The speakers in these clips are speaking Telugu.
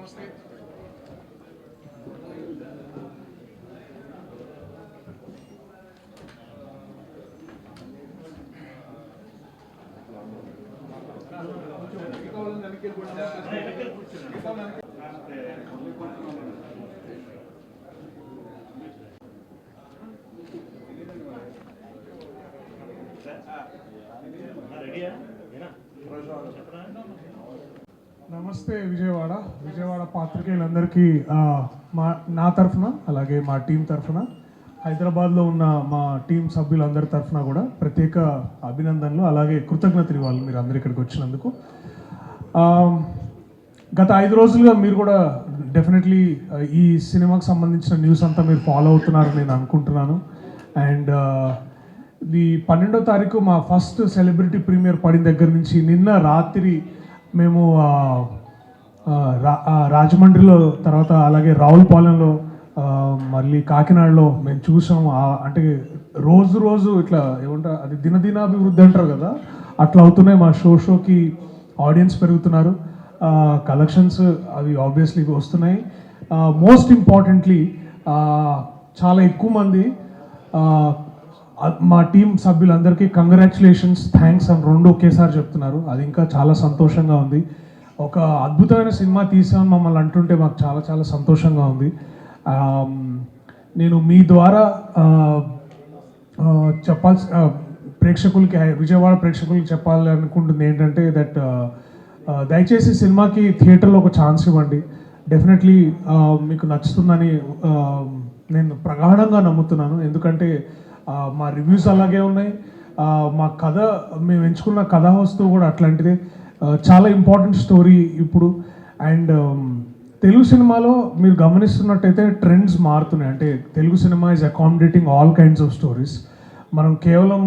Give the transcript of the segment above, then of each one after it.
నమస్తే. నమస్తే విజయవాడ పాత్రికేయులందరికీ నా తరఫున అలాగే మా టీం తరఫున హైదరాబాద్లో ఉన్న మా టీం సభ్యులందరి తరఫున కూడా ప్రత్యేక అభినందనలు అలాగే కృతజ్ఞతలు ఇవ్వాలి మీరు అందరు ఇక్కడికి వచ్చినందుకు. గత 5 రోజులుగా మీరు కూడా డెఫినెట్లీ ఈ సినిమాకి సంబంధించిన న్యూస్ అంతా మీరు ఫాలో అవుతున్నారని నేను అనుకుంటున్నాను. అండ్ ఈ 12వ తారీఖు మా ఫస్ట్ సెలబ్రిటీ ప్రీమియర్ పడిన దగ్గర నుంచి నిన్న రాత్రి మేము రాజమండ్రిలో, తర్వాత అలాగే రావులపాలెంలో, మళ్ళీ కాకినాడలో మేము చూసాం. అంటే రోజు ఇట్లా ఏమంటారు, అది దినదినాభివృద్ధి అంటారు కదా, అట్లా అవుతున్నాయి. మా షోకి ఆడియన్స్ పెరుగుతున్నారు, కలెక్షన్స్ అవి ఆబ్వియస్లీ వస్తున్నాయి. మోస్ట్ ఇంపార్టెంట్లీ చాలా ఎక్కువ మంది మా టీం సభ్యులందరికీ కంగ్రాచులేషన్స్, థ్యాంక్స్ అని రెండు ఒకేసారి చెప్తున్నారు. అది ఇంకా చాలా సంతోషంగా ఉంది. ఒక అద్భుతమైన సినిమా తీసామని మమ్మల్ని అంటుంటే మాకు చాలా చాలా సంతోషంగా ఉంది. నేను మీ ద్వారా ప్రేక్షకులకి, విజయవాడ ప్రేక్షకులకి చెప్పాలి అనుకుంటుంది ఏంటంటే దట్ దయచేసి సినిమాకి థియేటర్లో ఒక ఛాన్స్ ఇవ్వండి. డెఫినెట్లీ మీకు నచ్చుతుందని నేను ప్రగాఢంగా నమ్ముతున్నాను. ఎందుకంటే మా రివ్యూస్ అలాగే ఉన్నాయి, మా కథ, మేము ఎంచుకున్న కథా వస్తువు కూడా అట్లాంటిదే. చాలా ఇంపార్టెంట్ స్టోరీ ఇప్పుడు. అండ్ తెలుగు సినిమాలో మీరు గమనిస్తున్నట్టయితే ట్రెండ్స్ మారుతున్నాయి. అంటే Telugu cinema is accommodating all kinds of stories. మనం కేవలం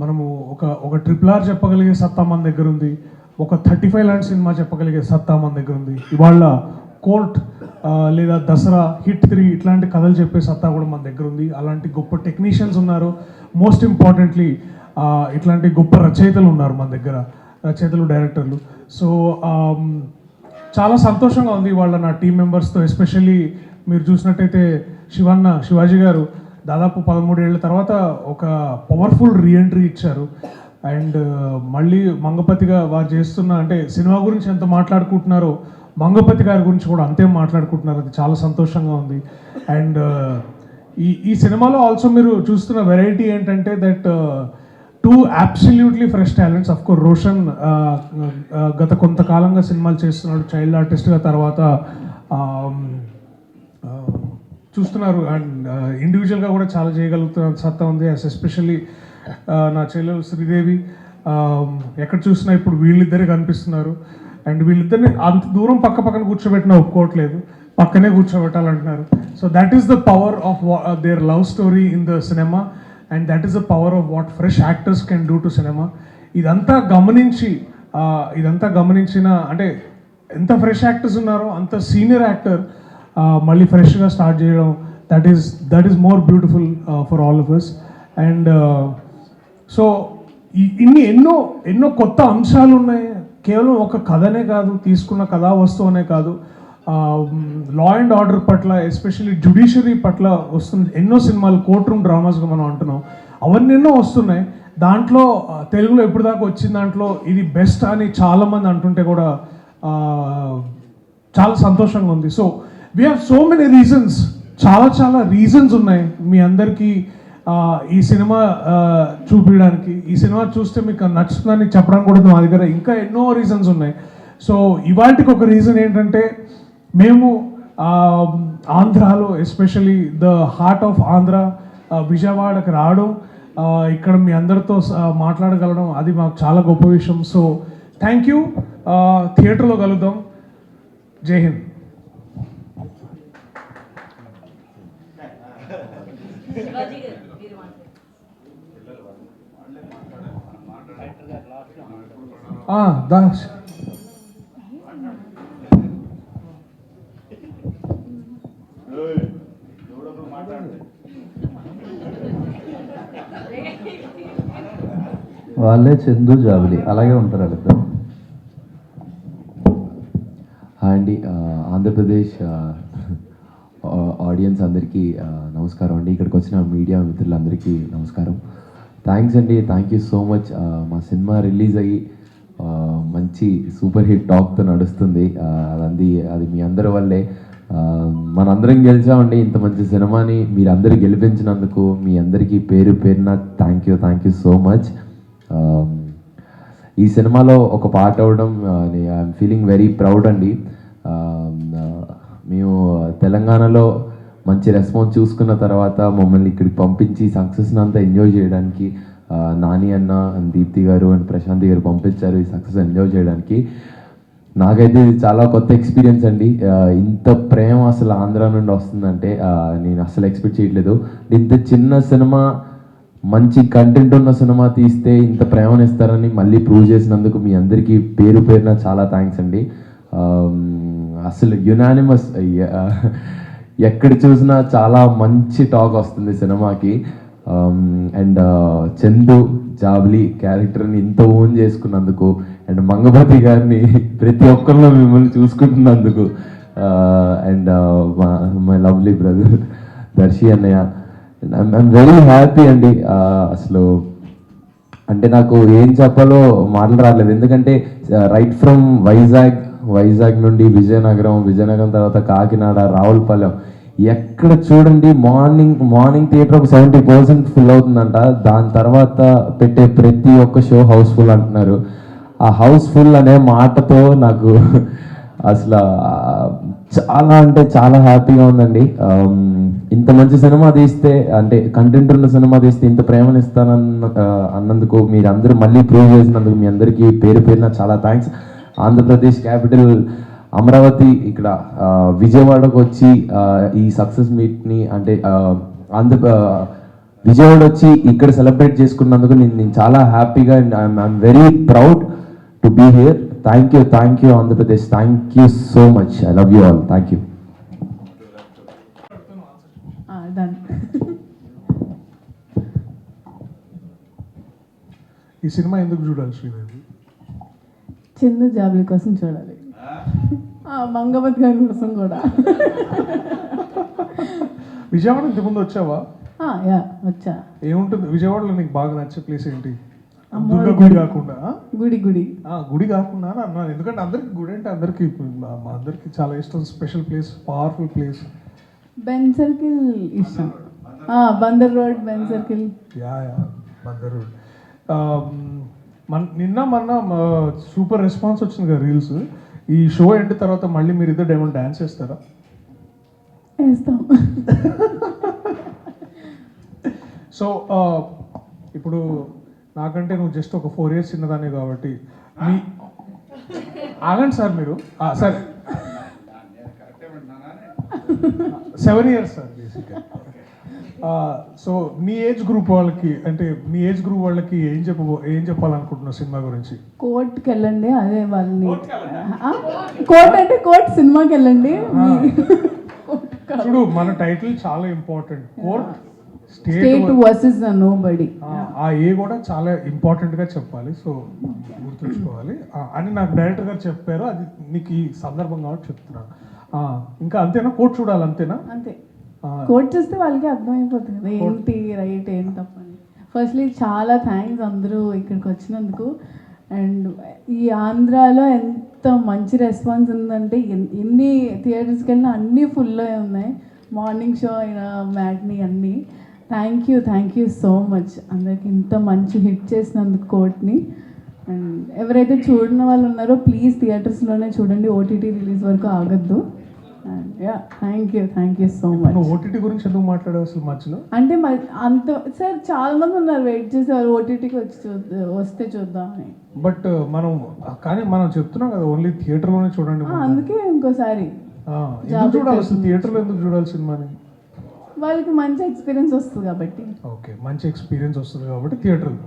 మనము ఒక RRR చెప్పగలిగే సత్తా మన దగ్గర ఉంది, ఒక 35 లాంటి సినిమా చెప్పగలిగే సత్తా మన దగ్గర ఉంది. ఇవాళ కోర్ట్ లేదా దసరా, హిట్ 3 ఇట్లాంటి కథలు చెప్పే సత్తా కూడా మన దగ్గర ఉంది. అలాంటి గొప్ప టెక్నీషియన్స్ ఉన్నారు. మోస్ట్ ఇంపార్టెంట్లీ ఇట్లాంటి గొప్ప రచయితలు ఉన్నారు మన దగ్గర, రచయితలు, డైరెక్టర్లు. సో చాలా సంతోషంగా ఉంది ఇవాళ నా టీం మెంబర్స్తో. ఎస్పెషల్లీ మీరు చూసినట్టయితే శివాజీ గారు దాదాపు 13 ఏళ్ళ తర్వాత ఒక పవర్ఫుల్ రీఎంట్రీ ఇచ్చారు. అండ్ మళ్ళీ మంగపతిగా వారు చేస్తున్న, అంటే సినిమా గురించి ఎంత మాట్లాడుకుంటున్నారో మంగపతి గారి గురించి కూడా అంతే మాట్లాడుకుంటున్నారు. అది చాలా సంతోషంగా ఉంది. అండ్ ఈ సినిమాలో ఆల్సో మీరు చూస్తున్న వెరైటీ ఏంటంటే that 2 absolutely fresh talents. Of course Roshan గత కొంతకాలంగా సినిమాలు చేస్తున్నాడు చైల్డ్ ఆర్టిస్ట్గా, తర్వాత చూస్తున్నారు. అండ్ ఇండివిజువల్గా కూడా చాలా చేయగలుగుతున్న సత్తా ఉంది. ఎస్పెషల్లీ నా చెల్లెలు శ్రీదేవి, ఎక్కడ చూసినా ఇప్పుడు వీళ్ళిద్దరే కనిపిస్తున్నారు. అండ్ వీళ్ళిద్దరిని అంత దూరం పక్కన కూర్చోబెట్టినా ఒప్పుకోవట్లేదు, పక్కనే కూర్చోబెట్టాలంటున్నారు. So that is the power of their love story in the cinema, and that is the power of what fresh actors can do to cinema. ఇదంతా గమనించిన, అంటే ఎంత ఫ్రెష్ యాక్టర్స్ ఉన్నారో అంత సీనియర్ యాక్టర్ మళ్ళీ ఫ్రెష్గా స్టార్ట్ చేయడం, that is more beautiful for all of us. And so ఎన్నో కొత్త అంశాలు ఉన్నాయి. కేవలం ఒక కథనే కాదు, తీసుకున్న కథా వస్తువునే కాదు, లా అండ్ ఆర్డర్ పట్ల, ఎస్పెషల్లీ జ్యుడిషియరీ పట్ల వస్తున్న ఎన్నో సినిమాలు, కోర్ట్ రూమ్ డ్రామాస్గా మనం అంటున్నాం, అవన్నీ ఎన్నో వస్తున్నాయి. దాంట్లో తెలుగులో ఎప్పుడు దాకా వచ్చిన దాంట్లో ఇది బెస్ట్ అని చాలామంది అంటుంటే కూడా చాలా సంతోషంగా ఉంది. So we have so many reasons, చాలా రీజన్స్ ఉన్నాయి మీ అందరికీ ఈ సినిమా చూపించడానికి. ఈ సినిమా చూస్తే మీకు నచ్చుతుందని చెప్పడానికి కూడా మా దగ్గర ఇంకా ఎన్నో రీజన్స్ ఉన్నాయి. సో ఇవాటికి ఒక రీజన్ ఏంటంటే మేము ఆంధ్రాలో, especially the heart of Andhra విజయవాడకి రావడం, ఇక్కడ మీ అందరితో మాట్లాడగలడం, అది మాకు చాలా గొప్ప విషయం. So thank you. థియేటర్లో కలుద్దాం. జై హింద్. దాస్ వాళ్ళే చందు జాబిలి అలాగే ఉంటారు వాళ్ళిద్దరు. హాయ్ అండి, ఆంధ్రప్రదేశ్ ఆడియన్స్ అందరికీ నమస్కారం అండి. ఇక్కడికి వచ్చిన మీడియా మిత్రులందరికీ నమస్కారం. థ్యాంక్స్ అండి, థ్యాంక్ యూ సో మచ్. మా సినిమా రిలీజ్ అయ్యి మంచి సూపర్ హిట్ టాక్తో నడుస్తుంది. అది మీ అందరి వల్లే. మనందరం గెలిచామండి. ఇంత మంచి సినిమాని మీరందరూ గెలిపించినందుకు మీ అందరికీ పేరు పేరున థ్యాంక్ యూ సో మచ్. ఈ సినిమాలో ఒక పార్ట్ అవ్వడం ఐఎమ్ ఫీలింగ్ వెరీ ప్రౌడ్ అండి. మేము తెలంగాణలో మంచి రెస్పాన్స్ చూసుకున్న తర్వాత మమ్మల్ని ఇక్కడికి పంపించి సక్సెస్ని అంతా ఎంజాయ్ చేయడానికి నాని అన్న అండ్ దీప్తి గారు అండ్ ప్రశాంతి గారు పంపించారు ఈ సక్సెస్ ఎంజాయ్ చేయడానికి. నాకైతే ఇది చాలా కొత్త ఎక్స్పీరియన్స్ అండి. ఇంత ప్రేమ అసలు ఆంధ్ర నుండి వస్తుందంటే నేను అసలు ఎక్స్పెక్ట్ చేయట్లేదు. ఇంత చిన్న సినిమా, మంచి కంటెంట్ ఉన్న సినిమా తీస్తే ఇంత ప్రేమనిస్తారని మళ్ళీ ప్రూవ్ చేసినందుకు మీ అందరికీ పేరు పేరున చాలా థ్యాంక్స్ అండి. అసలు యునానిమస్ ఎక్కడ చూసినా చాలా మంచి టాక్ వస్తుంది సినిమాకి. అండ్ చందు జాబ్లీ క్యారెక్టర్ని ఇంత ఓన్ చేసుకున్నందుకు అండ్ మంగపతి గారిని ప్రతి ఒక్కరిలో మిమ్మల్ని చూసుకుంటున్నందుకు and my lovely brother Darshi అన్నయ్య, ఐఎమ్ వెరీ హ్యాపీ అండి. అసలు అంటే నాకు ఏం చెప్పాలో మాటలు రాలేదు. ఎందుకంటే రైట్ ఫ్రమ్ వైజాగ్ నుండి విజయనగరం తర్వాత కాకినాడ, రావులపాలెం, ఎక్కడ చూడండి మార్నింగ్ థియేటర్ ఒక 70% ఫుల్ అవుతుందంట. దాని తర్వాత పెట్టే ప్రతి ఒక్క షో హౌస్ఫుల్ అంటున్నారు. ఆ హౌస్ఫుల్ అనే మాటతో నాకు అసలు చాలా అంటే చాలా హ్యాపీగా ఉందండి. ఇంత మంచి సినిమా తీస్తే, అంటే కంటెంట్ ఉన్న సినిమా తీస్తే ఇంత ప్రేమను అన్నందుకు మీరు అందరూ మళ్ళీ ప్రూవ్ చేసినందుకు మీ అందరికీ పేరు పేరున చాలా థ్యాంక్స్. ఆంధ్రప్రదేశ్ క్యాపిటల్ అమరావతి ఇక్కడ విజయవాడకు వచ్చి ఈ సక్సెస్ మీట్ని అంటే విజయవాడ వచ్చి ఇక్కడ సెలబ్రేట్ చేసుకున్నందుకు నేను చాలా హ్యాపీగా and I'm very proud to be here. Thank you Andhra Pradesh. Thank you so much. I love you all. Thank you. ఈ సినిమా ఎందుకు చూడాలి శ్రీదేవి? చందు జాబ్లీ కోసం చూడాలి, మంగపతి గారి కోసం కూడా. విజయవాడ ఇంతకుముందు వచ్చావా? వచ్చా. ఏముంటుంది విజయవాడలో నీకు బాగా నచ్చే ప్లేస్ ఏంటి? గుడి కాకుండా గుడి కాకుండా అన్నాను. ఎందుకంటే అందరికి గుడి అంటే మా అందరికి చాలా ఇష్టం. Special place, powerful place. Benz circle ఇష్టం. Bandar road, Benz circle. Bandar road. మొన్న సూపర్ రెస్పాన్స్ వచ్చింది కదా రీల్స్. ఈ షో ఎండ్ తర్వాత మళ్ళీ మీరు ఇద్దరు ఏమైనా డాన్స్ చేస్తారా? వేస్తాం. సో ఇప్పుడు నాకంటే నువ్వు జస్ట్ ఒక 4 years చిన్నదాన్ని కాబట్టి ఆగండి సార్ మీరు. సరే 7 years సార్ బేసిక్గా. సో మీ ఏజ్ గ్రూప్ వాళ్ళకి ఏం చెప్పాలనుకుంటున్నావు సినిమా గురించి? కోర్ట్కి వెళ్ళండి, అదే వాళ్ళని. కోర్ట్ అంటే కోర్ట్ సినిమాకి వెళ్ళండి. చూడు, మన టైటిల్ చాలా important. Court state versus nobody. ఆ ఏ కూడా చాలా ఇంపార్టెంట్ గా చెప్పాలి. సో గుర్తుంచుకోవాలి అని నాకు డైరెక్టర్ గారు చెప్పారు. అది నీకు ఈ సందర్భం కాబట్టి చెప్తున్నాను. ఇంకా అంతేనా? కోర్ట్ చూడాలి అంతేనా? అంతే. కోర్ట్ చూస్తే వాళ్ళకి అర్థమైపోతుంది కదా ఏంటి రైట్ ఏంటి తప్పని. ఫస్ట్లీ చాలా థ్యాంక్స్ అందరూ ఇక్కడికి వచ్చినందుకు. అండ్ ఈ ఆంధ్రాలో ఎంత మంచి రెస్పాన్స్ ఉందంటే ఎన్ని థియేటర్స్కి వెళ్ళినా అన్నీ ఫుల్ అయి ఉన్నాయి. మార్నింగ్ షో అయినా మ్యాట్ని అన్నీ. థ్యాంక్ యూ సో మచ్ అందరికి ఇంత మంచి హిట్ చేసినందుకు కోర్ట్ని. అండ్ ఎవరైతే చూడని వాళ్ళు ఉన్నారో ప్లీజ్ థియేటర్స్లోనే చూడండి, ఓటీటీ రిలీజ్ వరకు ఆగద్దు. Thank you so much. OTT గురించి ఎందుకు మాట్లాడావు అసలు మధ్యలో? అంటే అంత సార్ చాలా మంది ఉన్నారు వెయిట్ చేసేవారు ఓటీటీకి వస్తే చూద్దామని. బట్ మనం చెప్తున్నాం కదా ఓన్లీ థియేటర్లోనే చూడండి. అందుకే ఇంకోసారి చూడాలి అసలు థియేటర్లో ఎందుకు చూడాలి సినిమాని? వాళ్ళకి మంచి ఎక్స్పీరియన్స్ వస్తుంది కాబట్టి. ఓకే, మంచి ఎక్స్పీరియన్స్ వస్తుంది కాబట్టి థియేటర్లో.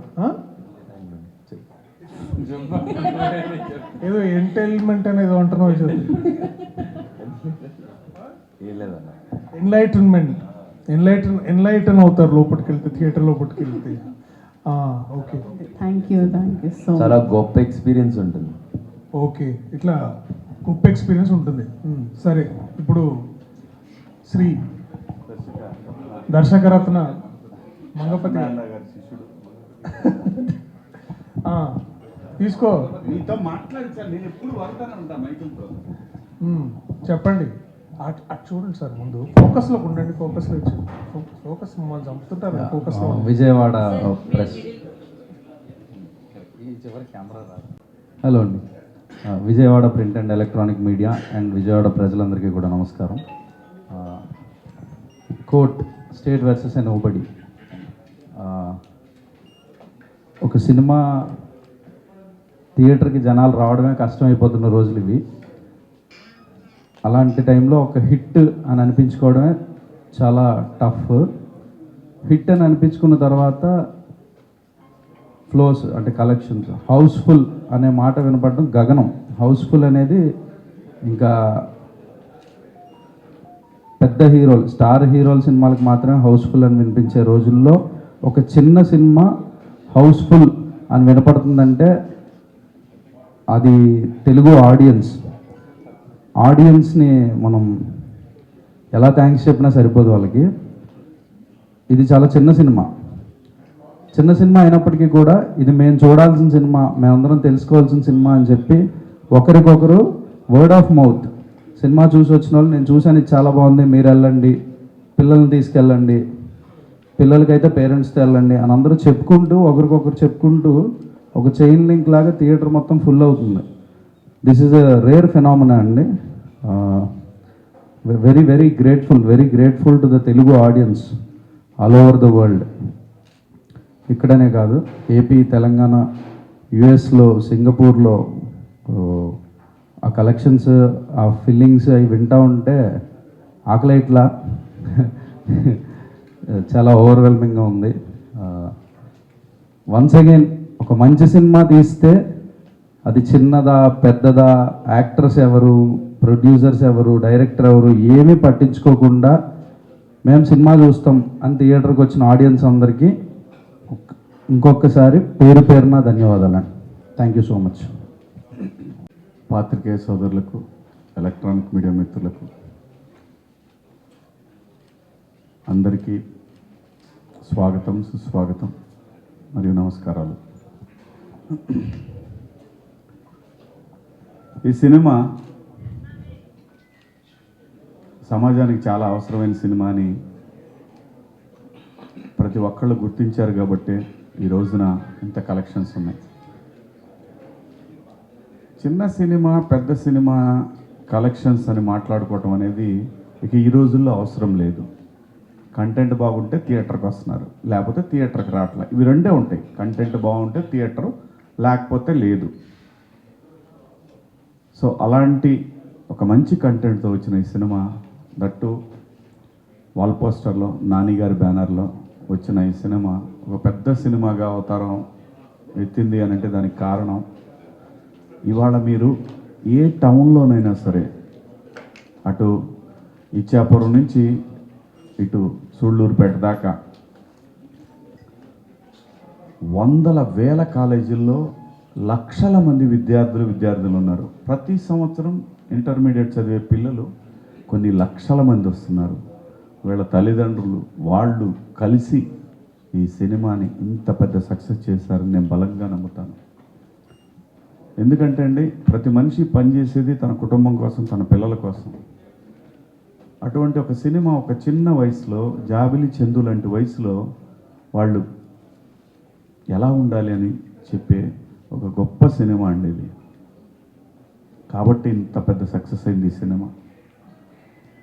ఏదో ఎంటైల్మెంట్ అనేది అంటున్నావు. ఎన్లైటన్ అవుతారు లోపలికి వెళ్తే, థియేటర్ లోపలికి వెళ్తే. Okay, thank you so much. చాలా గొప్ప ఎక్స్పీరియన్స్ ఉంటుంది. ఓకే, ఇట్లా ఉప్పు ఎక్స్పీరియన్స్ ఉంటుంది. సరే, ఇప్పుడు శ్రీ దర్శకరత్న మంగపతి ఆ, తీసుకో. మీతో మాట్లాడించాలి, నేను ఎప్పుడు వాడతానే ఉంటా మైకులతో. చెప్పండి. అటు చూడండి సార్, ముందు ఫోకస్లోకి ఉండండి. ఫోకస్లో ఇచ్చి ఫోకస్ మమ్మల్ని చంపుతుంటారు. ఫోకస్లో విజయవాడ ప్రెస్ హలో అండి. Vijayawada print and electronic media and Vijayawada ప్రజలందరికీ కూడా నమస్కారం. Court state versus and nobody ఒక సినిమా థియేటర్కి జనాలు రావడమే కష్టమైపోతున్న రోజులు ఇవి. అలాంటి టైంలో ఒక హిట్ అని అనిపించుకోవడమే చాలా టఫ్. హిట్ అని అనిపించుకున్న తర్వాత ఫ్లోస్ అంటే కలెక్షన్స్, హౌస్ఫుల్ అనే మాట వినపడడం గగనం. హౌస్ఫుల్ అనేది ఇంకా పెద్ద హీరోలు, స్టార్ హీరోల సినిమాలకు మాత్రమే హౌస్ఫుల్ అని వినిపించే రోజుల్లో ఒక చిన్న సినిమా హౌస్ఫుల్ అని వినపడుతుందంటే అది తెలుగు ఆడియన్స్ని మనం ఎలా థ్యాంక్స్ చెప్పినా సరిపోదు వాళ్ళకి. ఇది చాలా చిన్న సినిమా అయినప్పటికీ కూడా ఇది మేము చూడాల్సిన సినిమా, మేమందరం తెలుసుకోవాల్సిన సినిమా అని చెప్పి ఒకరికొకరు వర్డ్ ఆఫ్ మౌత్, సినిమా చూసి వచ్చిన వాళ్ళు నేను చూశాను, ఇది చాలా బాగుంది, మీరు వెళ్ళండి, పిల్లల్ని తీసుకెళ్ళండి, పిల్లలకైతే పేరెంట్స్తో వెళ్ళండి అని అందరూ చెప్పుకుంటూ ఒకరికొకరు చెప్పుకుంటూ ఒక చైన్ లింక్ లాగా థియేటర్ మొత్తం ఫుల్ అవుతుంది. This is a rare phenomena అండి. Very very grateful to the Telugu audience all over the world. ఇక్కడనే కాదు, ఏపీ, తెలంగాణ, యుఎస్లో, సింగపూర్లో ఆ కలెక్షన్స్, ఆ ఫీలింగ్స్ అవి వింటూ ఉంటే ఆకలి ఇట్లా చాలా ఓవర్వెల్మింగ్గా ఉంది. వన్స్ అగైన్ ఒక మంచి సినిమా తీస్తే అది చిన్నదా పెద్దదా, యాక్టర్స్ ఎవరు, ప్రొడ్యూసర్స్ ఎవరు, డైరెక్టర్ ఎవరు ఏమీ పట్టించుకోకుండా మేము సినిమా చూస్తాం అని థియేటర్కి వచ్చిన ఆడియన్స్ అందరికీ ఇంకొకసారి పేరున ధన్యవాదాలండి. Thank you so much. పాత్రికేయ సోదరులకు, ఎలక్ట్రానిక్ మీడియా మిత్రులకు అందరికీ స్వాగతం, సుస్వాగతం మరియు నమస్కారాలు. ఈ సినిమా సమాజానికి చాలా అవసరమైన సినిమా అని ప్రతి ఒక్కళ్ళు గుర్తించారు కాబట్టి ఈ రోజున ఇంత కలెక్షన్స్ ఉన్నాయి. చిన్న సినిమా, పెద్ద సినిమా కలెక్షన్స్ అని మాట్లాడుకోవటం అనేది ఇక ఈ రోజుల్లో అవసరం లేదు. కంటెంట్ బాగుంటే థియేటర్కి వస్తున్నారు, లేకపోతే థియేటర్కి రావట్లే. ఇవి రెండే ఉంటాయి, కంటెంట్ బాగుంటే థియేటరు, లేకపోతే లేదు. సో అలాంటి ఒక మంచి కంటెంట్తో వచ్చిన ఈ సినిమా, దట్టు వాల్ పోస్టర్లో నాని గారి బ్యానర్లో వచ్చిన ఈ సినిమా ఒక పెద్ద సినిమాగా అవతారం ఎత్తింది అని అంటే దానికి కారణం ఇవాళ మీరు ఏ టౌన్లోనైనా సరే, అటు ఇచ్చాపురం నుంచి ఇటు సూళ్ళూరుపేట దాకా వందల వేల కాలేజీల్లో లక్షల మంది విద్యార్థులు ఉన్నారు. ప్రతి సంవత్సరం ఇంటర్మీడియట్ చదివే పిల్లలు కొన్ని లక్షల మంది వస్తున్నారు. వీళ్ళ తల్లిదండ్రులు వాళ్ళు కలిసి ఈ సినిమాని ఇంత పెద్ద సక్సెస్ చేశారని నేను బలంగా నమ్ముతాను. ఎందుకంటే అండి, ప్రతి మనిషి పనిచేసేది తన కుటుంబం కోసం, తన పిల్లల కోసం. అటువంటి ఒక సినిమా ఒక చిన్న వయసులో, జాబిలి చందు లాంటి వయసులో వాళ్ళు ఎలా ఉండాలి అని చెప్పే ఒక గొప్ప సినిమా అండి ఇది. కాబట్టి ఇంత పెద్ద సక్సెస్ అయింది ఈ సినిమా.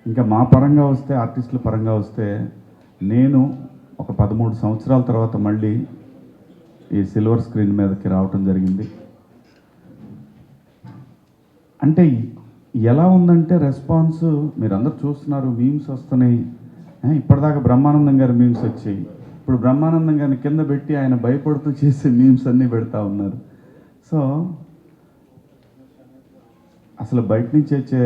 ఇంకా మా పరంగా వస్తే, ఆర్టిస్టుల పరంగా వస్తే, నేను ఒక 13 సంవత్సరాల తర్వాత మళ్ళీ ఈ సిల్వర్ స్క్రీన్ మీదకి రావటం జరిగింది. అంటే ఎలా ఉందంటే రెస్పాన్స్ మీరందరూ చూస్తున్నారు, మీమ్స్ వస్తున్నాయి. ఇప్పటిదాకా బ్రహ్మానందం గారి మీమ్స్ వచ్చాయి, ఇప్పుడు బ్రహ్మానందం గారిని కింద పెట్టి ఆయన భయపడుతూ చేసే మీమ్స్ అన్నీ పెడతా ఉన్నారు. సో అసలు బయట నుంచి వచ్చే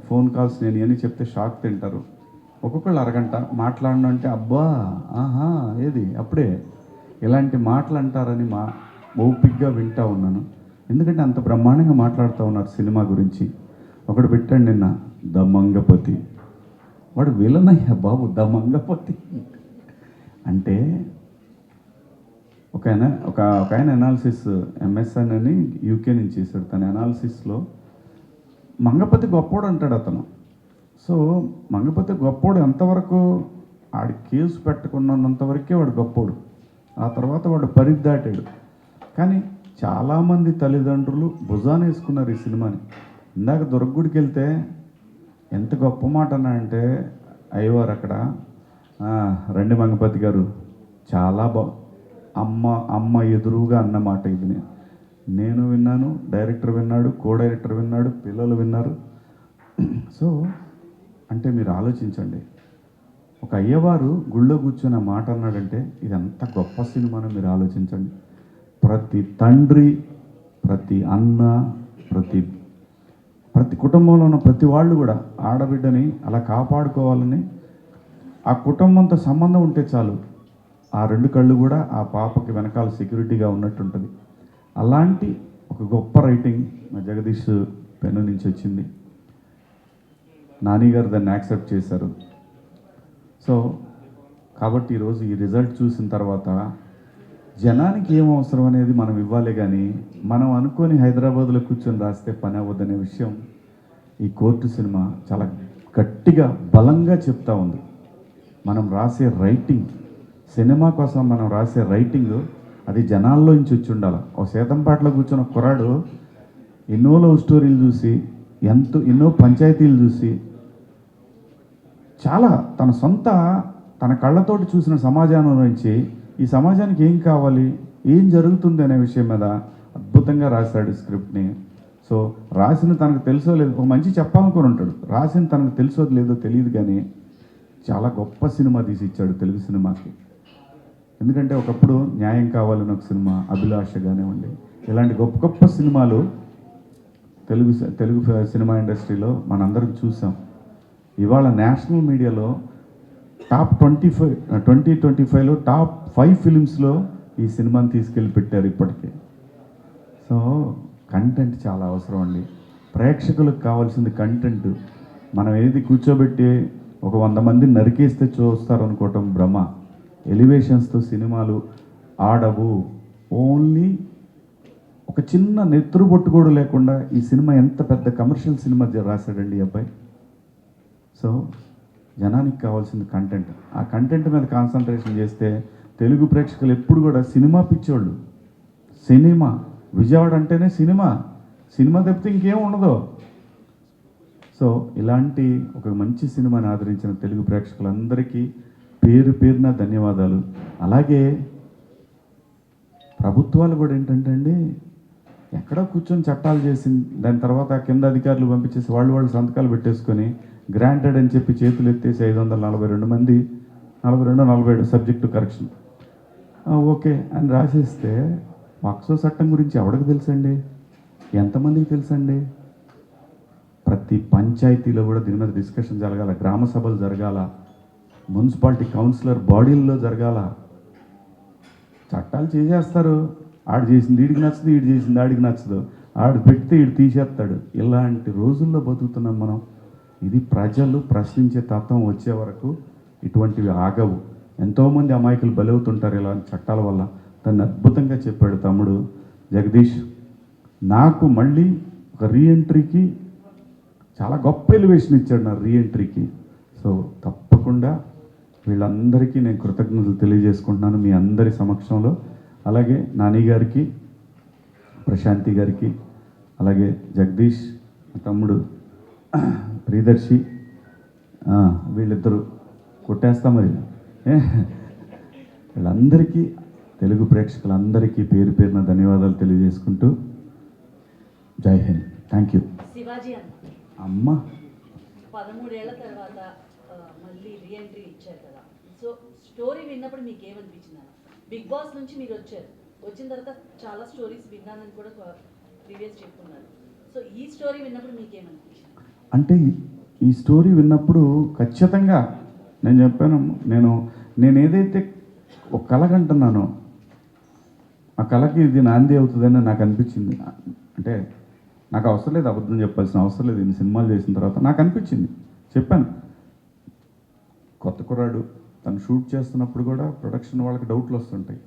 ఫోన్ కాల్స్ నేను ఇవన్నీ చెప్తే షాక్ తింటారు. ఒక్కొక్కళ్ళు అరగంట మాట్లాడను అంటే అబ్బా ఆహా ఏది అప్పుడే ఇలాంటి మాటలు అంటారని ఓపిక్గా వింటూ ఉన్నాను. ఎందుకంటే అంత బ్రహ్మాండంగా మాట్లాడుతూ ఉన్నారు సినిమా గురించి. ఒకడు పెట్టాడు నిన్న ద మంగపతి. వాడు విలనయ్యా బాబు, ద మంగపతి అంటే ఒక ఆయన అనాలిసిస్ ఎంఎస్ఎన్ అని యూకే నుంచి చేశాడు. తన అనాలిసిస్లో మంగపతి గొప్పోడు అంటాడు అతను. సో మంగపతి గొప్పోడు ఎంతవరకు, ఆడి కేసు పెట్టుకున్నంతవరకే వాడు గొప్పోడు. ఆ తర్వాత వాడు పరిధి దాటాడు. కానీ చాలామంది తల్లిదండ్రులు భుజాన వేసుకున్నారు ఈ సినిమాని. ఇందాక దుర్గుడికి వెళ్తే ఎంత గొప్ప మాట అన్నాడంటే అయ్యవారు అక్కడ, రండి మంగపతి గారు, చాలా అమ్మ ఎదురుగా అన్నమాట ఇది. నేను విన్నాను, డైరెక్టర్ విన్నాడు, కో డైరెక్టర్ విన్నాడు, పిల్లలు విన్నారు. సో అంటే మీరు ఆలోచించండి, ఒక అయ్యవారు గుళ్ళో కూర్చొని ఆ మాట అన్నాడంటే ఇది ఎంత గొప్ప సినిమానో మీరు ఆలోచించండి. ప్రతి తండ్రి, ప్రతి అన్న, ప్రతి కుటుంబంలో ఉన్న ప్రతి వాళ్ళు కూడా ఆడబిడ్డని అలా కాపాడుకోవాలని, ఆ కుటుంబంతో సంబంధం ఉంటే చాలు, ఆ రెండు కళ్ళు కూడా ఆ పాపకి వెనకాల సెక్యూరిటీగా ఉన్నట్టుంటుంది. అలాంటి ఒక గొప్ప రైటింగ్ మా జగదీష్ పెన్ను నుంచి వచ్చింది. నాని గారు దాన్ని యాక్సెప్ట్ చేశారు. సో కాబట్టి ఈరోజు ఈ రిజల్ట్ చూసిన తర్వాత జనానికి ఏం అవసరం అనేది మనం ఇవ్వాలి, కానీ మనం అనుకొని హైదరాబాద్లో కూర్చొని రాస్తే పని అవ్వదనే విషయం ఈ కోర్టు సినిమా చాలా గట్టిగా బలంగా చెప్తా ఉంది. మనం రాసే రైటింగ్, సినిమా కోసం మనం రాసే రైటింగ్ అది జనాల్లో నుంచి వచ్చి ఉండాలి. ఒక సేతంపాటలో కూర్చొని ఒక కుర్రాడు ఎన్నో లవ్ స్టోరీలు చూసి, ఎన్నో పంచాయతీలు చూసి, చాలా తన కళ్ళతోటి చూసిన సమాజాన్ని నుంచి ఈ సమాజానికి ఏం కావాలి, ఏం జరుగుతుంది అనే విషయం మీద అద్భుతంగా రాశాడు స్క్రిప్ట్ని. సో రాసిన తనకు తెలుసో లేదో, ఒక మంచి చెప్పాలనుకుని ఉంటాడు, రాసిన తనకు తెలుసో లేదో తెలియదు, కానీ చాలా గొప్ప సినిమా తీసి ఇచ్చాడు తెలుగు సినిమాకి. ఎందుకంటే ఒకప్పుడు న్యాయం కావాలని ఒక సినిమా, అభిలాష కానివ్వండి, ఇలాంటి గొప్ప గొప్ప సినిమాలు తెలుగు సినిమా ఇండస్ట్రీలో మనందరం చూసాం. ఇవాళ నేషనల్ మీడియాలో టాప్ 2025లో టాప్ 5 ఫిలిమ్స్లో ఈ సినిమాని తీసుకెళ్ళి పెట్టారు ఇప్పటికే. సో కంటెంట్ చాలా అవసరం అండి. ప్రేక్షకులకు కావాల్సింది కంటెంట్. మనం ఏది కూర్చోబెట్టి ఒక 100 మందిని నరికేస్తే చూస్తారు అనుకోవటం భ్రమ. ఎలివేషన్స్తో సినిమాలు ఆడవు. ఓన్లీ ఒక చిన్న నెత్తురు బొట్టు కూడా లేకుండా ఈ సినిమా ఎంత పెద్ద కమర్షియల్ సినిమా రాశాడండి ఈ అబ్బాయి. సో జనానికి కావాల్సింది కంటెంట్. ఆ కంటెంట్ మీద కాన్సన్ట్రేషన్ చేస్తే తెలుగు ప్రేక్షకులు ఎప్పుడు కూడా సినిమా పిచ్చోళ్ళు. సినిమా విజయవాడ అంటేనే సినిమా తప్పితే ఇంకేం ఉండదు. సో ఇలాంటి ఒక మంచి సినిమాని ఆదరించిన తెలుగు ప్రేక్షకులందరికీ పేరున ధన్యవాదాలు. అలాగే ప్రభుత్వాలు కూడా ఏంటంటే అండి, ఎక్కడో కూర్చొని చట్టాలు చేసి దాని తర్వాత కింద అధికారులు పంపించేసి వాళ్ళు సంతకాలు పెట్టేసుకొని గ్రాంటెడ్ అని చెప్పి చేతులు ఎత్తేసి 542 మంది 47 సబ్జెక్టు కరెక్షన్ ఓకే అని రాసేస్తే వాక్సో చట్టం గురించి ఎవరికి తెలుసండి, ఎంతమందికి తెలుసండి? ప్రతి పంచాయతీలో కూడా దీని మీద డిస్కషన్ జరగాల, గ్రామ సభలు జరగాల, మున్సిపాలిటీ కౌన్సిలర్ బాడీల్లో జరగాల. చట్టాలు చేసేస్తారు, ఆడు చేసింది వీడికి నచ్చదు, వీడు చేసింది ఆడికి నచ్చదు, ఆడు పెడితే వీడు తీసేస్తాడు. ఇలాంటి రోజుల్లో బతుకుతున్నాం మనం. ఇది ప్రజలు ప్రశ్నించే తత్వం వచ్చే వరకు ఇటువంటివి ఆగవు. ఎంతోమంది అమాయకులు బలవుతుంటారు ఇలాంటి చట్టాల వల్ల. దాన్ని అద్భుతంగా చెప్పాడు తమ్ముడు జగదీష్. నాకు మళ్ళీ ఒక రీఎంట్రీకి చాలా గొప్ప ఎలివేషన్ ఇచ్చాడు నా రీఎంట్రీకి. సో తప్పకుండా వీళ్ళందరికీ నేను కృతజ్ఞతలు తెలియజేసుకుంటున్నాను మీ అందరి సమక్షంలో. అలాగే నాని గారికి, ప్రశాంతి గారికి, అలాగే జగదీష్ తమ్ముడు ప్రియదర్శి, వీళ్ళిద్దరూ కొట్టేస్తా మరి. వీళ్ళందరికీ, తెలుగు ప్రేక్షకులందరికీ పేరున ధన్యవాదాలు తెలియజేసుకుంటూ జై హింద్. Thank you. శివాజీ అమ్మ 13 ఏళ్ల తర్వాత మళ్ళీ రీఎంట్రీ ఇచ్చారు కదా. సో స్టోరీ విన్నప్పుడు మీకు ఏమనిపించింది అన్న? బిగ్ బాస్ నుంచి మీరు వచ్చిన తర్వాత చాలా స్టోరీస్ విన్నానని కూడా ప్రీవియస్ చెప్పుకున్నారు. సో ఈ స్టోరీ విన్నప్పుడు మీకు ఏమనిపించింది? అంటే ఈ స్టోరీ విన్నప్పుడు ఖచ్చితంగా నేను చెప్పాను, నేను ఏదైతే ఒక కళ కంటున్నానో ఆ కళకి ఇది నాంది అవుతుందని నాకు అనిపించింది. అంటే నాకు అవసరం లేదు, అబద్ధం చెప్పాల్సిన అవసరం లేదు. ఇన్ని సినిమాలు చేసిన తర్వాత నాకు అనిపించింది, చెప్పాను. కొత్త కుర్రాడు తను షూట్ చేస్తున్నప్పుడు కూడా ప్రొడక్షన్ వాళ్ళకి డౌట్లు వస్తుంటాయి.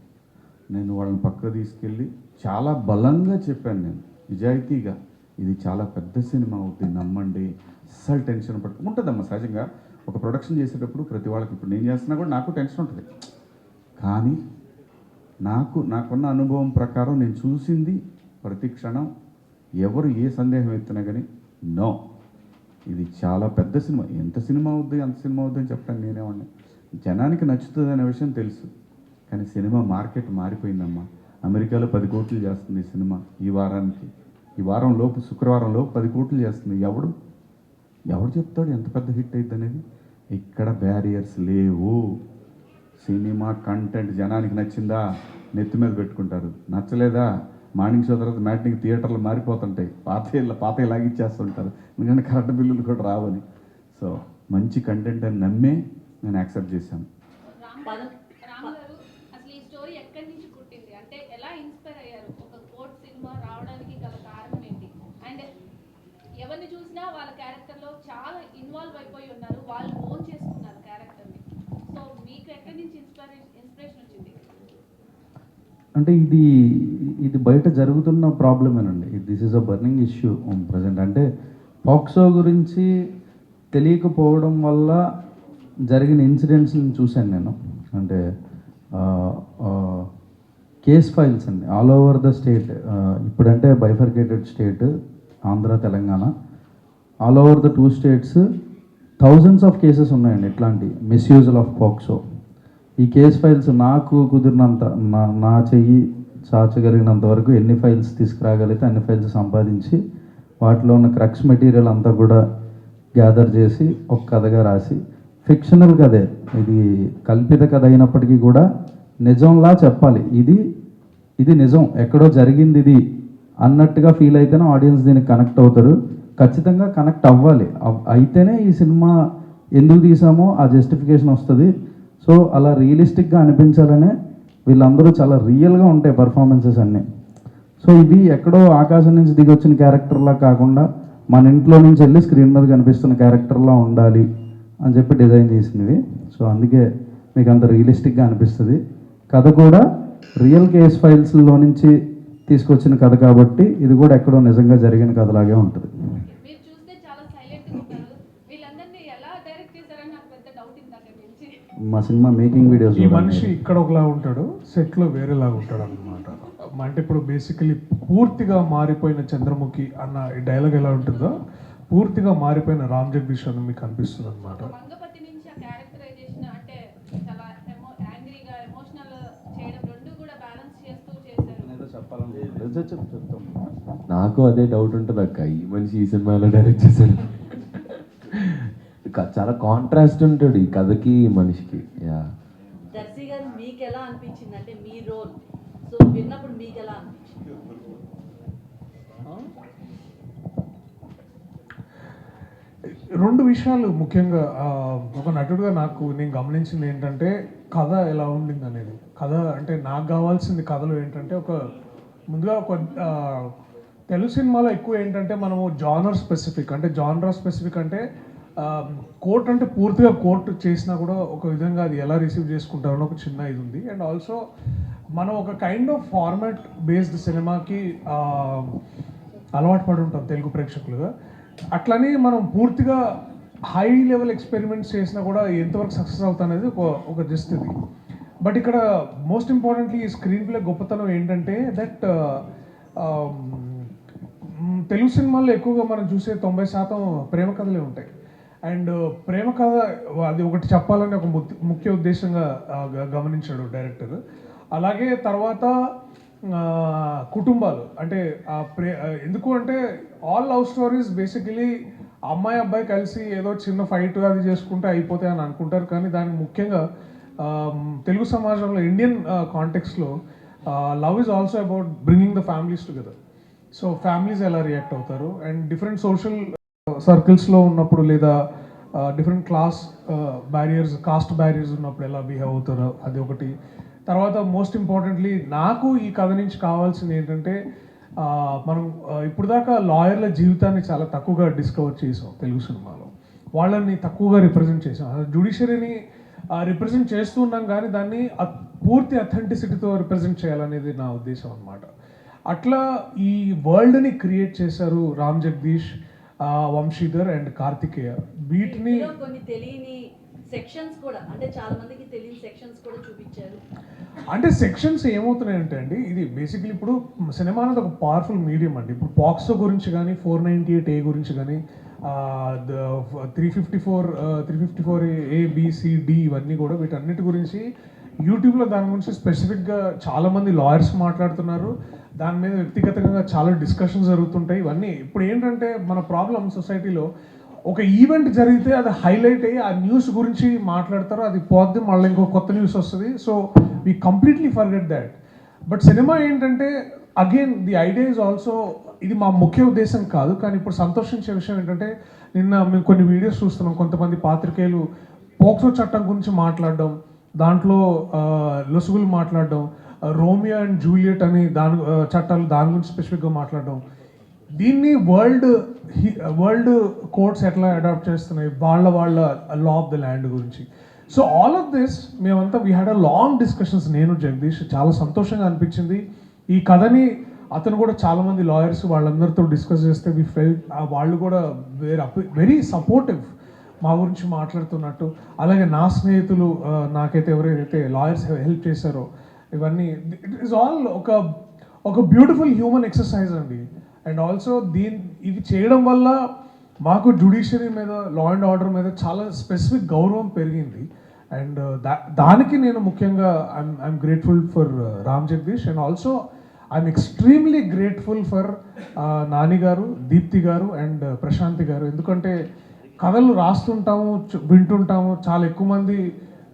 నేను వాళ్ళని పక్కకు తీసుకెళ్ళి చాలా బలంగా చెప్పాను, నేను నిజాయితీగా, ఇది చాలా పెద్ద సినిమా అవుతుంది, నమ్మండి, అస్సలు టెన్షన్ పడుతుంది. ఉంటుందమ్మా సహజంగా ఒక ప్రొడక్షన్ చేసేటప్పుడు ప్రతి వాళ్ళకి. ఇప్పుడు నేను చేస్తున్నా కూడా నాకు టెన్షన్ ఉంటుంది. కానీ నాకున్న అనుభవం ప్రకారం నేను చూసింది ప్రతి క్షణం ఎవరు ఏ సందేహం ఎత్తినా కానీ నో, ఇది చాలా పెద్ద సినిమా, ఎంత సినిమా అవుద్ది అంత సినిమా అవుద్ది అని చెప్పడానికి నేనేమన్నా. జనానికి నచ్చుతుంది అనే విషయం తెలుసు, కానీ సినిమా మార్కెట్ మారిపోయిందమ్మా. అమెరికాలో 10 కోట్లు చేస్తుంది ఈ సినిమా ఈ వారం లోపు, శుక్రవారం లోపు 10 కోట్లు చేస్తుంది. ఎవడు చెప్తాడు ఎంత పెద్ద హిట్ అయింది అనేది? ఇక్కడ బ్యారియర్స్ లేవు. సినిమా కంటెంట్ జనానికి నచ్చిందా నెత్తి మీద పెట్టుకుంటారు, నచ్చలేదా మార్నింగ్ షో తర్వాత మ్యాట్నింగ్ థియేటర్లు మారిపోతుంటాయి, పాత లాగిచ్చేస్తుంటారు, ఎందుకంటే కరెంట్ బిల్లులు కూడా రావని. సో మంచి కంటెంట్ అని నమ్మే నేను యాక్సెప్ట్ చేశాను. రామ్ గారు అసలు ఈ స్టోరీ ఎక్కడి నుంచి పుట్టింది, అంటే ఎలా ఇన్స్పైర్ అయ్యారు? ఒక కోర్ట్ సినిమా రావడానికి గల కారణం ఏంటి? అండ్ ఎవరిని చూసినా వాళ్ళ క్యారెక్టర్లో చాలా ఇన్వాల్వ్ అయిపోయి ఉన్నారు, వాళ్ళు ఓన్ చేసుకున్నారు క్యారెక్టర్ని. సో మీకు ఎక్కడి నుంచి ఇన్స్పిరేషన్ వచ్చింది? అంటే ఇది బయట జరుగుతున్న ప్రాబ్లమేనండి. This is a burning issue present. అంటే పాక్సో గురించి తెలియకపోవడం వల్ల జరిగిన ఇన్సిడెంట్స్ని చూశాను నేను. అంటే కేస్ ఫైల్స్ అండి ఆల్ ఓవర్ ద స్టేట్. ఇప్పుడంటే bifurcated state Andhra Telangana, all over the 2 states thousands of cases ఉన్నాయండి ఇట్లాంటి మిస్యూజల్ ఆఫ్ పాక్సో. ఈ కేస్ ఫైల్స్ నాకు కుదిరినంత, నా చెయ్యి చాచగలిగినంత వరకు ఎన్ని ఫైల్స్ తీసుకురాగలిగితే అన్ని ఫైల్స్ సంపాదించి వాటిలో ఉన్న క్రక్స్ మెటీరియల్ అంతా కూడా గ్యాదర్ చేసి ఒక కథగా రాసి, ఫిక్షనల్ కథే ఇది, కల్పిత కథ అయినప్పటికీ కూడా నిజంలా చెప్పాలి. ఇది నిజం, ఎక్కడో జరిగింది ఇది అన్నట్టుగా ఫీల్ అయితేనే ఆడియన్స్ దీనికి కనెక్ట్ అవుతారు. ఖచ్చితంగా కనెక్ట్ అవ్వాలి, అయితేనే ఈ సినిమా ఎందుకు తీసామో ఆ జస్టిఫికేషన్ వస్తుంది. సో అలా రియలిస్టిక్గా అనిపించాలనే వీళ్ళందరూ చాలా రియల్గా ఉంటాయి పర్ఫార్మెన్సెస్ అన్నీ. సో ఇది ఎక్కడో ఆకాశం నుంచి దిగి వచ్చిన క్యారెక్టర్లా కాకుండా మన ఇంట్లో నుంచి వెళ్ళి స్క్రీన్ మీద కనిపిస్తున్న క్యారెక్టర్లా ఉండాలి అని చెప్పి డిజైన్ చేసినవి. సో అందుకే మీకు అంత రియలిస్టిక్గా అనిపిస్తుంది. కథ కూడా రియల్ కేస్ ఫైల్స్లో నుంచి తీసుకొచ్చిన కథ కాబట్టి ఇది కూడా ఎక్కడో నిజంగా జరిగిన కథలాగే ఉంటుంది. మీరు చూస్తే చాలా సైలెంట్గా ఉంటారు, వీళ్ళందరినీ ఎలా డైరెక్ట్ చేశారని నాకు పెద్ద డౌట్ ఇందాక నుంచి. మా సినిమా మేకింగ్ వీడియోస్ ఈ మనిషి ఇక్కడ ఒకలా ఉంటాడు, సెట్లో వేరేలాగా ఉంటాడు అనమాట. అంటే ఇప్పుడు బేసికలీ పూర్తిగా మారిపోయిన చంద్రముఖి అన్న ఈ డైలాగ్ ఎలా ఉంటుందో పూర్తిగా మారిపోయిన రామ్ జగదీష్ అని మీకు అనిపిస్తుంది అనమాట. మంగపతి నుంచి ఆ క్యారెక్టరైజేషన్ అంటే చాలా యాంగ్రీగా ఎమోషనల్ చేయడం రెండు కూడా బ్యాలెన్స్ చేస్తూ చేశారు. నాకు అదే డౌట్ ఉంటుంది అక్క, ఈ మనిషి ఈ సినిమాలో డైరెక్ట్ చేశాడు. చాలా కాంట్రాస్ట్ ఉంటాడు ఈ కథకి ఈ మనిషికి. యా, దర్శి గారు మీకు ఎలా అనిపించింది అంటే మీ రోల్, సో విన్నప్పుడు మీకు ఎలా అనిపించింది? రెండు విషయాలు ముఖ్యంగా ఒక నటుడుగా నేను గమనించింది ఏంటంటే కథ ఎలా ఉండింది అనేది. కథ అంటే నాకు కావాల్సింది కథలో ఏంటంటే ముందుగా ఒక తెలుగు సినిమాలో ఎక్కువ ఏంటంటే మనము జానర్ స్పెసిఫిక్ అంటే కోర్ట్ అంటే పూర్తిగా కోర్టు చేసినా కూడా ఒక విధంగా అది ఎలా రిసీవ్ చేసుకుంటారని ఒక చిన్న ఇది ఉంది. అండ్ ఆల్సో మనం ఒక కైండ్ ఆఫ్ ఫార్మాట్ బేస్డ్ సినిమాకి అలవాటు పడి ఉంటాం తెలుగు ప్రేక్షకులుగా. అట్లని మనం పూర్తిగా హై లెవెల్ ఎక్స్పెరిమెంట్స్ చేసినా కూడా ఎంతవరకు సక్సెస్ అవుతా అనేది ఒక జస్ట్ ఇది. బట్ ఇక్కడ మోస్ట్ ఇంపార్టెంట్లీ ఈ స్క్రీన్ ప్లే గొప్పతనం ఏంటంటే దట్ తెలుగు సినిమాల్లో ఎక్కువగా మనం చూసే 90% ప్రేమ కథలే ఉంటాయి. అండ్ ప్రేమ కథ అది ఒకటి చెప్పాలని ఒక ముఖ్య ఉద్దేశంగా గమనించాడు డైరెక్టర్. అలాగే తర్వాత కుటుంబాలు అంటే ఎందుకు అంటే ఆల్ లవ్ స్టోరీస్ బేసికలీ అమ్మాయి అబ్బాయి కలిసి ఏదో చిన్న ఫైట్ అది చేసుకుంటే అయిపోతాయి అని అనుకుంటారు. కానీ దానికి ముఖ్యంగా తెలుగు సమాజంలో ఇండియన్ కాంటెక్స్లో love is also about bringing the families together. So families ఎలా రియాక్ట్ అవుతారు అండ్ డిఫరెంట్ సోషల్ సర్కిల్స్లో ఉన్నప్పుడు లేదా different class barriers caste barriers ఉన్నప్పుడు ఎలా బిహేవ్ అవుతారో అది ఒకటి. తర్వాత మోస్ట్ ఇంపార్టెంట్లీ నాకు ఈ కథ నుంచి కావాల్సింది ఏంటంటే మనం ఇప్పుడు దాకా లాయర్ల జీవితాన్ని చాలా తక్కువగా డిస్కవర్ చేసాం తెలుగు సినిమాలో. వాళ్ళని తక్కువగా రిప్రజెంట్ చేసాం. జ్యుడిషియరీని రిప్రజెంట్ చేస్తూ ఉన్నాం కానీ దాన్ని పూర్తి అథెంటిసిటీతో రిప్రజెంట్ చేయాలనేది నా ఉద్దేశం అన్నమాట. అట్లా ఈ వరల్డ్ని క్రియేట్ చేశారు రామ్ జగదీష్, వంశీధర్ అండ్ కార్తికేయ. వీటిని ఇందులో కొన్ని తెలియని సెక్షన్స్ కూడా, అంటే చాలా మందికి తెలియని సెక్షన్స్ కూడా చూపించారు. అంటే సెక్షన్స్ ఏమవుతున్నాయంటే అండి, ఇది బేసిక్లీ ఇప్పుడు సినిమా అనేది ఒక పవర్ఫుల్ మీడియం అండి. ఇప్పుడు పాక్సో గురించి కానీ 498A గురించి కానీ 354A, B, C, D ఇవన్నీ కూడా వీటన్నిటి గురించి యూట్యూబ్లో దాని గురించి స్పెసిఫిక్గా చాలామంది లాయర్స్ మాట్లాడుతున్నారు. దాని మీద వ్యక్తిగతంగా చాలా డిస్కషన్స్ జరుగుతుంటాయి. ఇవన్నీ ఇప్పుడు ఏంటంటే మన ప్రాబ్లం సొసైటీలో ఒక ఈవెంట్ జరిగితే అది హైలైట్ అయ్యి ఆ న్యూస్ గురించి మాట్లాడతారు, అది పోద్ది, మళ్ళీ ఇంకో కొత్త న్యూస్ వస్తుంది. So we completely forget that. But cinema ఏంటంటే again the idea is also, ఇది మా ముఖ్య ఉద్దేశం కాదు, కానీ ఇప్పుడు సంతోషించే విషయం ఏంటంటే నిన్న మేము కొన్ని వీడియోస్ చూస్తున్నాం, కొంతమంది పాత్రికేయులు పోక్సో చట్టం గురించి మాట్లాడడం, దాంట్లో లొసుగులు మాట్లాడడం, రోమియో అండ్ జూలియట్ అని చట్టాలు దాని గురించి స్పెసిఫిక్గా మాట్లాడడం, దీన్ని వరల్డ్ కోర్ట్స్ ఎట్లా అడాప్ట్ చేస్తున్నాయి, వాళ్ళ లా ఆఫ్ ద ల్యాండ్ గురించి. సో ఆల్ ఆఫ్ దిస్ మేమంతా we had a long discussions. నేను జగదీష్ చాలా సంతోషంగా అనిపించింది. ఈ కథని అతను కూడా చాలామంది లాయర్స్ వాళ్ళందరితో డిస్కస్ చేస్తే వి ఫెల్ట్ వాళ్ళు కూడా వెరీ సపోర్టివ్ మా గురించి మాట్లాడుతున్నట్టు. అలాగే నా స్నేహితులు నాకైతే ఎవరైతే లాయర్స్ హెల్ప్ చేశారో ఇవన్నీ, ఇట్ ఈస్ ఆల్ ఒక బ్యూటిఫుల్ హ్యూమన్ ఎక్సర్సైజ్ అండి. అండ్ ఆల్సో ఇది చేయడం వల్ల మాకు జ్యుడిషియరీ మీద, లా అండ్ ఆర్డర్ మీద చాలా స్పెసిఫిక్ గౌరవం పెరిగింది. అండ్ దానికి నేను ముఖ్యంగా I'm grateful for Ram Jagadish. And also I'm extremely grateful for Nani గారు, దీప్తి గారు అండ్ ప్రశాంతి గారు. ఎందుకంటే కథలు రాస్తుంటాము, వింటుంటాము, చాలా ఎక్కువ మంది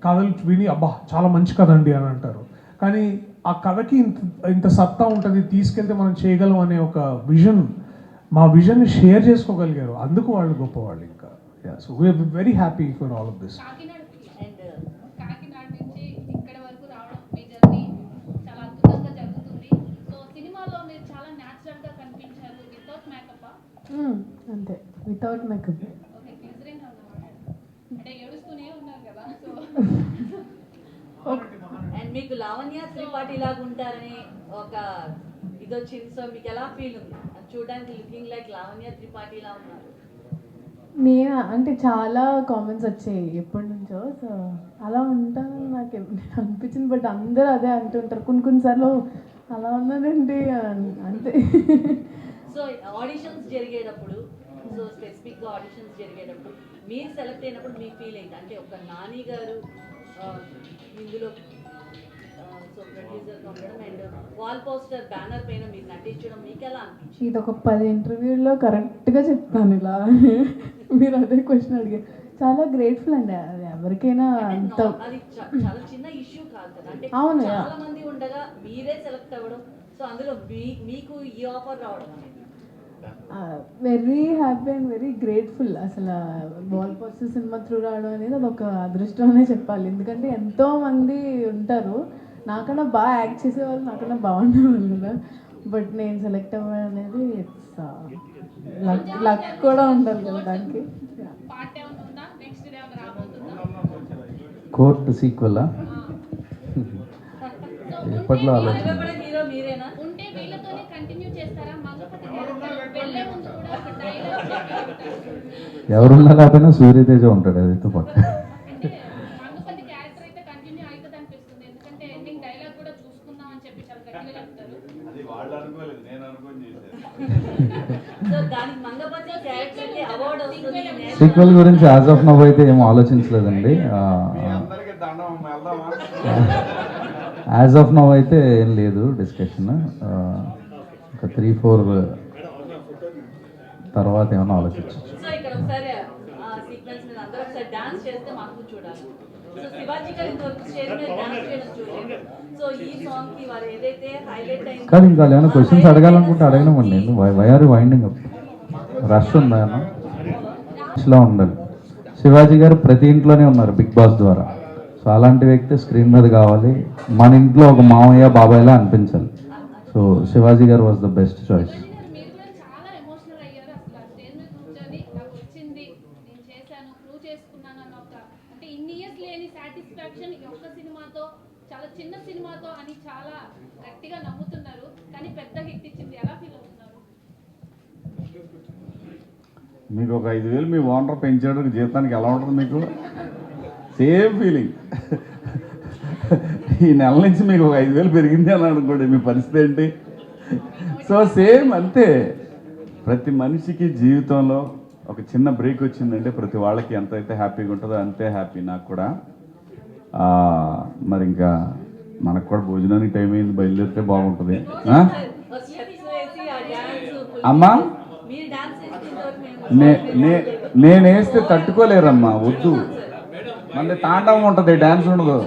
కథలు విని అబ్బా చాలా మంచి కథ అండి అని అంటారు. కానీ ఆ కథకి ఇంత సత్తా ఉంటుంది, తీసుకెళ్తే మనం చేయగలం అనే ఒక విజన్, మా విజన్ని షేర్ చేసుకోగలిగారు. అందుకు వాళ్ళు గొప్పవాళ్ళు. ఇంకా so we are very happy for all of this. Kakinada నుంచి ఇక్కడ వరకు రావడం మీ జర్నీ చాలా అద్భుతంగా జరుగుతుంది. సో సినిమాలో మీరు చాలా న్యాచురల్ గా కనిపించారు, వితౌట్ మేకప్. అంతే, వితౌట్ మేకప్. ఓకే, గ్లిజరిన్ అన్నమాట. అంటే ఏడుస్తూనే ఉన్నారు కదా. సో అండ్ మీకు లావణ్య త్రిపాఠి లాగా ఉంటారని ఒక ఇది వచ్చింది. సో మీకు ఎలా ఫీల్ ఉంది? చూడడానికి లుకింగ్ లైక్ లావణ్య త్రిపాఠి లా ఉన్నారు. నేను అంటే చాలా కామెంట్స్ వచ్చాయి ఎప్పటి నుంచో. సో అలా ఉంటానని నాకు అనిపించింది. బట్ అందరూ అదే అంటుంటారు కొన్నిసార్లు, అలా ఉన్నదండి అంతే. సో ఆడిషన్స్ జరిగేటప్పుడు, సో స్పెసిఫిక్గా ఆడిషన్స్ జరిగేటప్పుడు మీరు సెలెక్ట్ అయినప్పుడు మీ ఫీల్ ఏంటి? అంటే ఒక నాని గారు ఇందులో సో ప్రొడ్యూసర్గా ఉండడం అండ్ వాల్ పోస్టర్ బ్యానర్ పైన మీరు నటించడం మీకు ఎలా అనిపించింది? ఇది ఒక 10 ఇంటర్వ్యూల్లో కరెక్ట్గా చెప్తాను ఇలా. మీరు అదే క్వశ్చన్ అడిగారు. చాలా గ్రేట్ఫుల్ అండి. అది ఎవరికైనా అంత అది చాలా చిన్న ఇష్యూ కాదు కదా. అంటే అవును, చాలా మంది ఉండగా మీరే సెలెక్ట్ అవ్వడం, సో అందులో మీకు ఈ ఆఫర్ రావడం అనేది very happy and very grateful. అసలు వాల్ పోస్టర్ సినిమా త్రూ రావడం అనేది అదొక అదృష్టం అనే చెప్పాలి. ఎందుకంటే ఎంతోమంది ఉంటారు నాకన్నా బాగా యాక్ట్ చేసేవాళ్ళు, నాకన్నా బాగుండేవాళ్ళు కదా. బట్ నేను సెలెక్ట్ అవ్వడం అనేది ఇట్స్ లక్ కూడా ఉండాలి కదా దానికి. పార్ట్ ఏమైనా ఉందా? నెక్స్ట్ డే ఏమైనా రాబోతుందా? కోర్టు సీక్వెలా ఎప్పట్లో ఆలోచన. భయపడే హీరో మీరేనా? ఉంటే వీళ్ళతోనే కంటిన్యూ చేస్తారా? మంగపతి వెళ్ళే ముందు కూడా ఒక డైలాగ్ చెప్పారు. ఎవరున్నా లేకపోయినా సూర్యతేజ ఉంటాడు అదితో పక్క. అంటే మంగపతి క్యారెక్టర్ అయితే కంటిన్యూ అవుతుంది అనిపిస్తుంది. ఎందుకంటే ఎండింగ్ డైలాగ్ కూడా చూసుకుందాం అని చెప్పి చాలా గట్టిగా చెప్తారు. అది వాళ్ళు అనుకోలేదు, నేను అనుకోని చేశాను. సో దానికి మంగపతి క్యారెక్టర్కి అవార్డు వస్తుంది. సీక్వెల్ గురించి యాజ్ ఆఫ్ నవ్ అయితే ఏం ఆలోచించలేదండి. అందరికీ దండం వెళ్దామా? యాజ్ ఆఫ్ నవ్ అయితే ఏం లేదు డిస్కషన్. ఒక 3-4 తర్వాత ఏమైనా ఆలోచించచ్చు. సో ఇక్కడ ఒకసారి సీక్వెన్స్ మీద అందరూ ఒకసారి డాన్స్ చేస్తే మాకు చూడాలి. సో శివాజీ గారి ఇంతవరకు స్టేజ్ మీద డాన్స్ చేయడం చూడండి. సో ఈ సాంగ్ కి వారు ఏదైతే హైలైట్ అయింది కాదు, ఇంకా ఏమైనా క్వశ్చన్స్ అడగాలనుకుంటే అడగనమండి. వైఆర్ వైండింగ్ అప్, రష్ ఉందా అన్న ఉండాలి. శివాజీ గారు ప్రతి ఇంట్లోనే ఉన్నారు బిగ్ బాస్ ద్వారా. సో అలాంటి వ్యక్తి స్క్రీన్ మీద కావాలి. మన ఇంట్లో ఒక మామయ్య బాబాయ్లా అనిపించాలి. సో శివాజీ గారు was the best choice. Shivaji గారు మీరు కూడా చాలా ఎమోషనల్ అయ్యారు. అసలు ఆ స్టేజ్ మీద కూర్చొని నాకు వచ్చింది, నేను చేశాను, ప్రూవ్ చేసుకున్నాను అన్న ఒక అంటే ఇన్ని ఇయర్స్ లేని సాటిస్ఫాక్షన్ ఈ ఒక్క సినిమాతో, చాలా చిన్న సినిమాతో అని చాలా గట్టిగా నమ్ముతున్నారు. కానీ పెద్ద హిట్ ఇచ్చింది. ఎలా ఫీల్ అవుతున్నారు? మీకు ఒక 5,000 మీ ఓనర్ పెంచాడు జీతానికి ఎలా ఉంటుంది మీకు? Same feeling. ఈ నెల నుంచి మీకు ఒక 5,000 పెరిగింది అని అనుకోండి, మీ పరిస్థితి ఏంటి? సో సేమ్ అంతే. ప్రతి మనిషికి జీవితంలో ఒక చిన్న బ్రేక్ వచ్చిందంటే ప్రతి వాళ్ళకి ఎంత అయితే హ్యాపీగా ఉంటుందో అంతే హ్యాపీ. నాకు కూడా మరి ఇంకా మనకు కూడా భోజనానికి టైం అయింది, బయలుదేరితే బాగుంటుంది. అమ్మా నేను వేస్తే తట్టుకోలేరమ్మా, వద్దు. మళ్ళీ తాండవం ఉంటుంది, డ్యాన్స్ ఉండదు.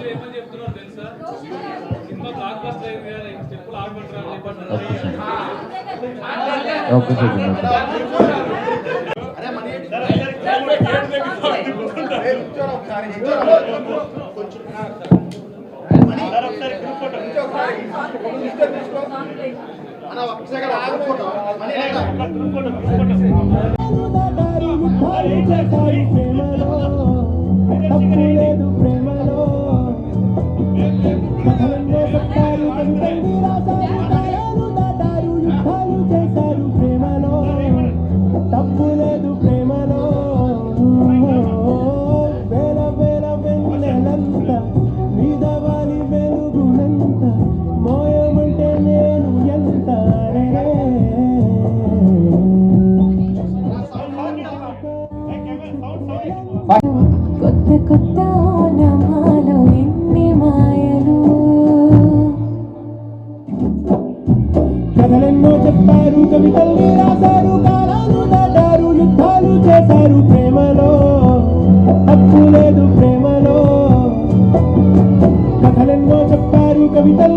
Okay sir. కొత్త కొత్త ఓనమాలు ఎన్ని మాయలు, కథలెన్నో చెప్పారు, కవితల్ని రాశారు, కాలాలు దాటారు, యుద్ధాలు చేశారు ప్రేమలో, తప్పు లేదు ప్రేమలో. కథలెన్నో చెప్పారు, కవితలు